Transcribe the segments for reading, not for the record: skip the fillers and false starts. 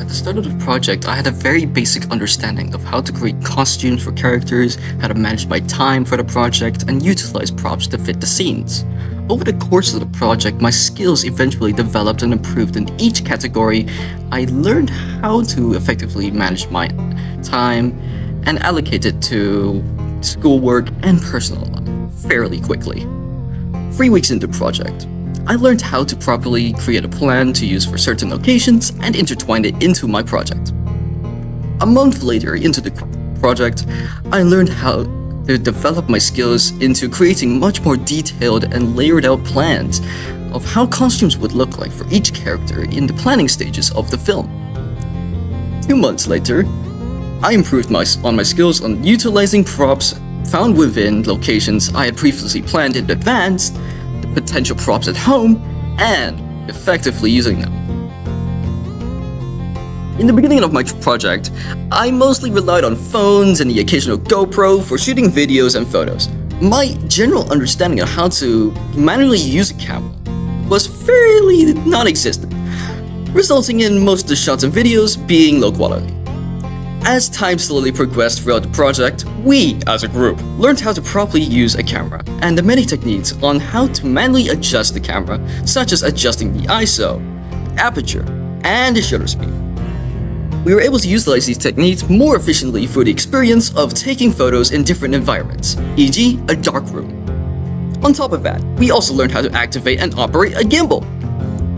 At the start of the project, I had a very basic understanding of how to create costumes for characters, how to manage my time for the project, and utilize props to fit the scenes. Over the course of the project, my skills eventually developed and improved in each category. I learned how to effectively manage my time and allocate it to schoolwork and personal life fairly quickly. 3 weeks into the project, I learned how to properly create a plan to use for certain occasions and intertwine it into my project. A month later into the project, I learned how to develop my skills into creating much more detailed and layered out plans of how costumes would look like for each character in the planning stages of the film. 2 months later, I improved on my skills on utilizing props found within locations I had previously planned in advance, potential props at home, and effectively using them. In the beginning of my project, I mostly relied on phones and the occasional GoPro for shooting videos and photos. My general understanding of how to manually use a camera was fairly non-existent, resulting in most of the shots and videos being low quality. As time slowly progressed throughout the project, we, as a group, learned how to properly use a camera and the many techniques on how to manually adjust the camera, such as adjusting the ISO, aperture, and the shutter speed. We were able to utilize these techniques more efficiently through the experience of taking photos in different environments, e.g. a dark room. On top of that, we also learned how to activate and operate a gimbal.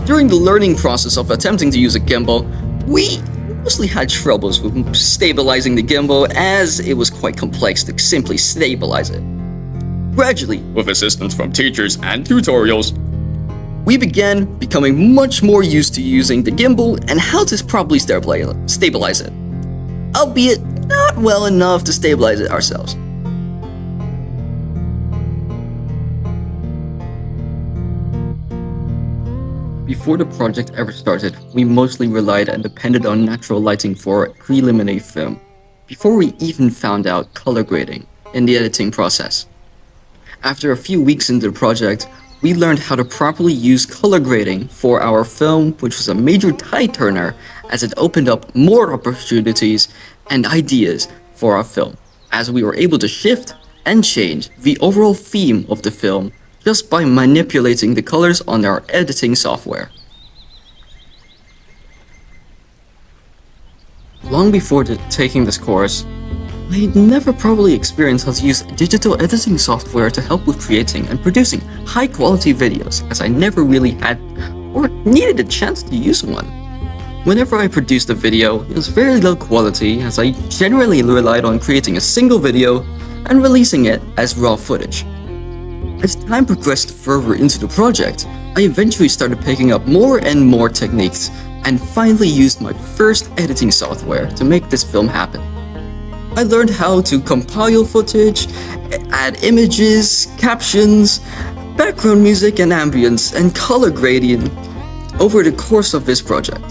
During the learning process of attempting to use a gimbal, we mostly had troubles with stabilizing the gimbal as it was quite complex to simply stabilize it. Gradually, with assistance from teachers and tutorials, we began becoming much more used to using the gimbal and how to properly stabilize it, albeit not well enough to stabilize it ourselves. Before the project ever started, we mostly relied and depended on natural lighting for preliminary film, before we even found out color grading in the editing process. After a few weeks into the project, we learned how to properly use color grading for our film, which was a major tide turner as it opened up more opportunities and ideas for our film, as we were able to shift and change the overall theme of the film just by manipulating the colors on our editing software. Long before taking this course, I had never properly experienced how to use digital editing software to help with creating and producing high-quality videos, as I never really had or needed a chance to use one. Whenever I produced a video, it was very low quality, as I generally relied on creating a single video and releasing it as raw footage. As time progressed further into the project, I eventually started picking up more and more techniques and finally used my first editing software to make this film happen. I learned how to compile footage, add images, captions, background music and ambience, and color gradient over the course of this project.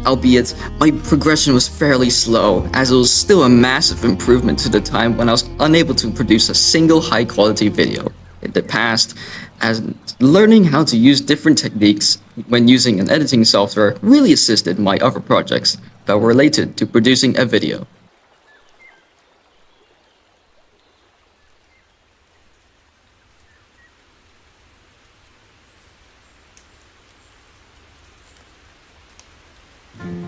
Albeit, my progression was fairly slow, as it was still a massive improvement to the time when I was unable to produce a single high-quality video in the past, as learning how to use different techniques when using an editing software really assisted my other projects that were related to producing a video.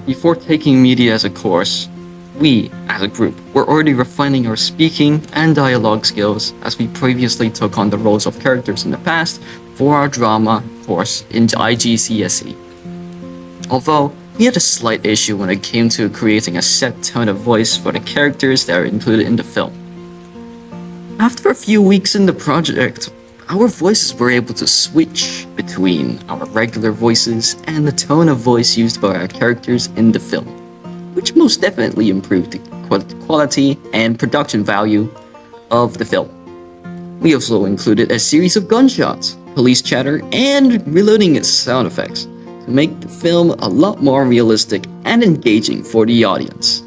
Before taking media as a course, we, as a group, were already refining our speaking and dialogue skills as we previously took on the roles of characters in the past for our drama course in IGCSE. Although, we had a slight issue when it came to creating a set tone of voice for the characters that are included in the film. After a few weeks in the project, our voices were able to switch between our regular voices and the tone of voice used by our characters in the film, which most definitely improved the quality and production value of the film. We also included a series of gunshots, police chatter, and reloading its sound effects to make the film a lot more realistic and engaging for the audience.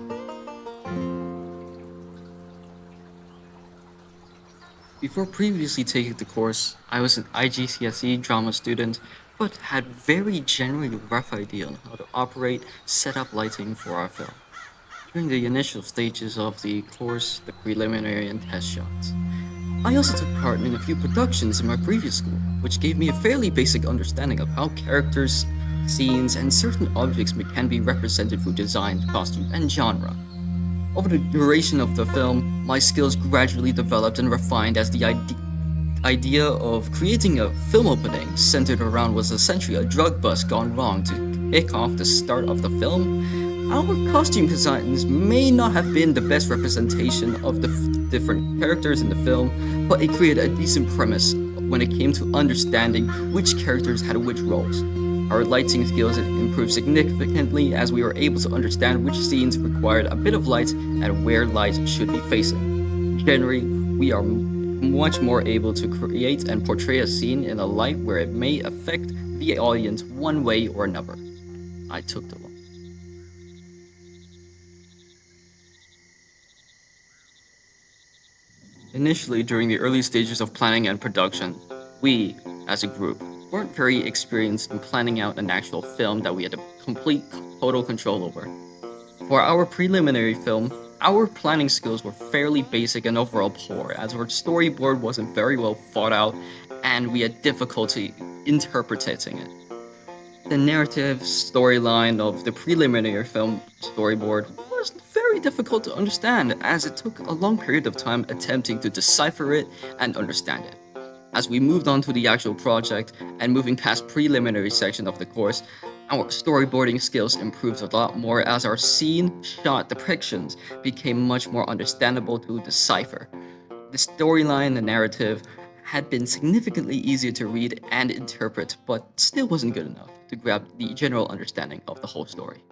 Before previously taking the course, I was an IGCSE drama student but had very generally rough idea on how to operate, set up lighting for our film. During the initial stages of the course, the preliminary and test shots. I also took part in a few productions in my previous school, which gave me a fairly basic understanding of how characters, scenes, and certain objects can be represented through design, costume, and genre. Over the duration of the film, my skills gradually developed and refined as the idea of creating a film opening centered around was essentially a drug bust gone wrong to kick off the start of the film. Our costume designs may not have been the best representation of the different characters in the film, but it created a decent premise when it came to understanding which characters had which roles. Our lighting skills improved significantly as we were able to understand which scenes required a bit of light and where light should be facing. Generally, we are much more able to create and portray a scene in a light where it may affect the audience one way or another. I took the look. Initially, during the early stages of planning and production, we, as a group, weren't very experienced in planning out an actual film that we had a complete total control over. For our preliminary film, our planning skills were fairly basic and overall poor, as our storyboard wasn't very well thought out and we had difficulty interpreting it. The narrative storyline of the preliminary film storyboard was very difficult to understand, as it took a long period of time attempting to decipher it and understand it. As we moved on to the actual project and moving past preliminary section of the course, our storyboarding skills improved a lot more as our scene shot depictions became much more understandable to decipher. The storyline and narrative had been significantly easier to read and interpret, but still wasn't good enough to grab the general understanding of the whole story.